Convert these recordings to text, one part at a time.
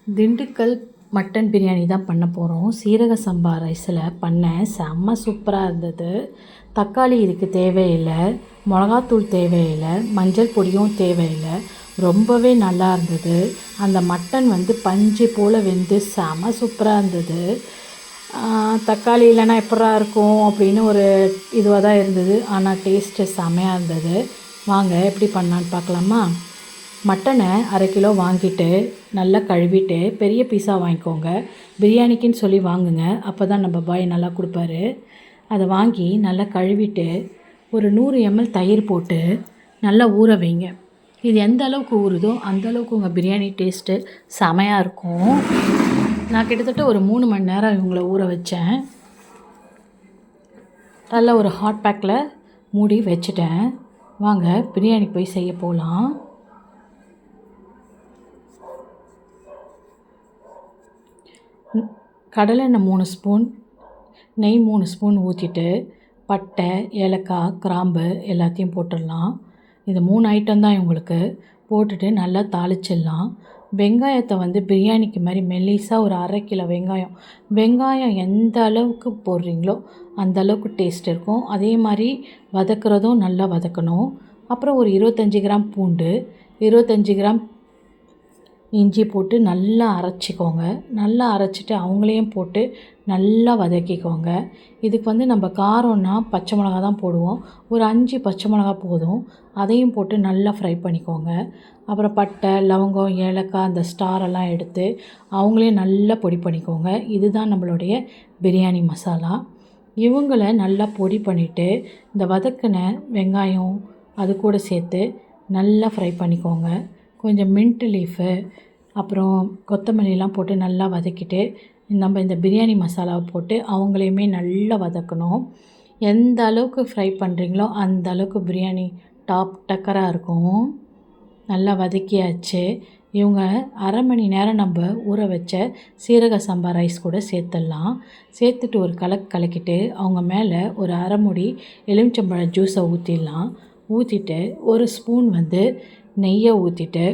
Dindigul mutton biryani தான் பண்ண போகிறோம். சீரக சம்பா ரைஸில் பண்ணேன். செம்ம சூப்பராக இருந்தது. தக்காளி இதுக்கு தேவையில்லை, மிளகாத்தூள் தேவையில்லை, மஞ்சள் பொடியும் தேவையில்லை. ரொம்பவே நல்லா இருந்தது. அந்த மட்டன் பஞ்சு போல் வெந்து செம்ம சூப்பராக இருந்தது. தக்காளி இல்லைன்னா எப்படா இருக்கும் அப்படின்னு ஒரு இதுவாக தான் இருந்தது. ஆனால் டேஸ்ட்டு செம்மையாக இருந்தது. வாங்க எப்படி பண்ணலான்னு பார்க்கலாமா? மட்டனை 1/2 கிலோ வாங்கிட்டு நல்லா கழுவிட்டு பெரிய பீஸாக வாங்கிக்கோங்க. பிரியாணிக்குன்னு சொல்லி வாங்குங்க, அப்போ தான் நம்ம பாய் நல்லா கொடுப்பாரு. அதை வாங்கி நல்லா கழுவிட்டு ஒரு 100 ml தயிர் போட்டு நல்லா ஊற வைங்க. இது எந்த அளவுக்கு ஊறுதோ அந்த அளவுக்கு உங்கள் பிரியாணி டேஸ்ட்டு செமையாக இருக்கும். நான் கிட்டத்தட்ட ஒரு 3 மணி நேரம் இவங்கள ஊற வச்சேன். நல்லா ஒரு ஹாட் பேக்கில் மூடி வச்சுட்டேன். வாங்க பிரியாணி போய் செய்ய போகலாம். கடலெண்ணெய் 3 ஸ்பூன், நெய் 3 ஸ்பூன் ஊற்றிட்டு பட்டை, ஏலக்காய், கிராம்பு எல்லாத்தையும் போட்டுடலாம். இது 3 ஐட்டம் தான் இவங்களுக்கு. போட்டுட்டு நல்லா தாளிச்சிடலாம். வெங்காயத்தை பிரியாணிக்கு மாதிரி மெல்லிஸாக ஒரு 1/2 கிலோ வெங்காயம் எந்த அளவுக்கு போடுறீங்களோ அந்த அளவுக்கு டேஸ்ட் இருக்கும். அதே மாதிரி வதக்குறதும் நல்லா வதக்கணும். அப்புறம் ஒரு 25 கிராம் பூண்டு, 25 கிராம் இஞ்சி போட்டு நல்லா அரைச்சிக்கோங்க. நல்லா அரைச்சிட்டு அவங்களையும் போட்டு நல்லா வதக்கிக்கோங்க. இதுக்கு நம்ம காரம்னா பச்சை மிளகா தான் போடுவோம். ஒரு 5 பச்சை மிளகா போதும். அதையும் போட்டு நல்லா ஃப்ரை பண்ணிக்கோங்க. அப்புறம் பட்டை, லவங்கம், ஏலக்காய் அந்த ஸ்டாரெல்லாம் எடுத்து அவங்களையும் நல்லா பொடி பண்ணிக்கோங்க. இதுதான் நம்மளுடைய பிரியாணி மசாலா. இவங்களை நல்லா பொடி பண்ணிவிட்டு இந்த வதக்கின வெங்காயம் அது கூட சேர்த்து நல்லா ஃப்ரை பண்ணிக்கோங்க. கொஞ்சம் மின்ட் லீஃபு அப்புறம் கொத்தமல்லிலாம் போட்டு நல்லா வதக்கிட்டு நம்ம இந்த பிரியாணி மசாலாவை போட்டு அவங்களையுமே நல்லா வதக்கணும். எந்த அளவுக்கு ஃப்ரை பண்ணுறீங்களோ அந்த அளவுக்கு பிரியாணி டாப் டக்கராக இருக்கும். நல்லா வதக்கியாச்சு. இவங்க 1/2 மணி நேரம் நம்ம ஊற வச்ச சீரக சம்பா ரைஸ் கூட சேர்த்துடலாம். சேர்த்துட்டு ஒரு கலக்கிட்டு அவங்க மேலே ஒரு 1/2 மூடி எலுமிச்சம்பழ ஜூஸை ஊற்றிடலாம். ஊற்றிட்டு ஒரு ஸ்பூன் நெய்யை ஊற்றிட்டு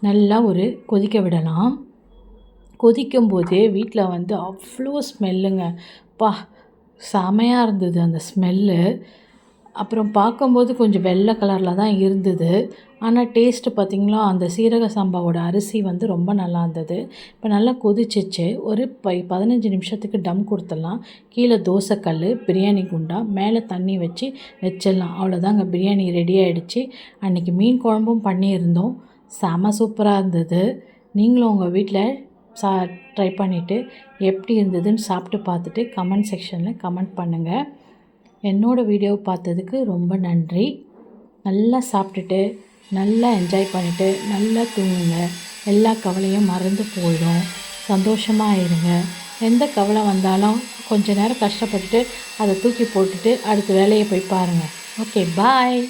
நல்லா ஒரு கொதிக்க விடலாம். கொதிக்கும்போதே வீட்டில் அவ்வளோ ஸ்மெல்லுங்க. செமையாக இருந்தது அந்த ஸ்மெல்லு. அப்புறம் பார்க்கும்போது கொஞ்சம் வெள்ளை கலரில் தான் இருந்தது. ஆனால் டேஸ்ட்டு பார்த்திங்களா, அந்த சீரக சம்பாவோட அரிசி ரொம்ப நல்லா இருந்தது. இப்போ நல்லா கொதிச்சிச்சு. ஒரு 15 நிமிஷத்துக்கு டம் கொடுத்துடலாம். கீழே தோசைக்கல், பிரியாணி குண்டா, மேலே தண்ணி வச்சு வச்சிடலாம். அவ்வளோதாங்க, பிரியாணி ரெடி ஆகிடுச்சு. அன்றைக்கி மீன் குழம்பும் பண்ணியிருந்தோம். செம சூப்பராக இருந்தது. நீங்களும் உங்கள் வீட்டில் ட்ரை பண்ணிவிட்டு எப்படி இருந்ததுன்னு சாப்பிட்டு பார்த்துட்டு கமெண்ட் செக்ஷனில் கமெண்ட் பண்ணுங்கள். என்னோடய வீடியோ பார்த்ததுக்கு ரொம்ப நன்றி. நல்லா சாப்பிட்டுட்டு நல்லா என்ஜாய் பண்ணிவிட்டு நல்லா தூங்குங்க. எல்லா கவலையும் மறந்து போயிடும். சந்தோஷமாக இருங்க. எந்த கவலை வந்தாலும் கொஞ்ச நேரம் கஷ்டப்பட்டுட்டு அதை தூக்கி போட்டுட்டு அடுத்த வேலையை போய் பாருங்கள். ஓகே, பாய்.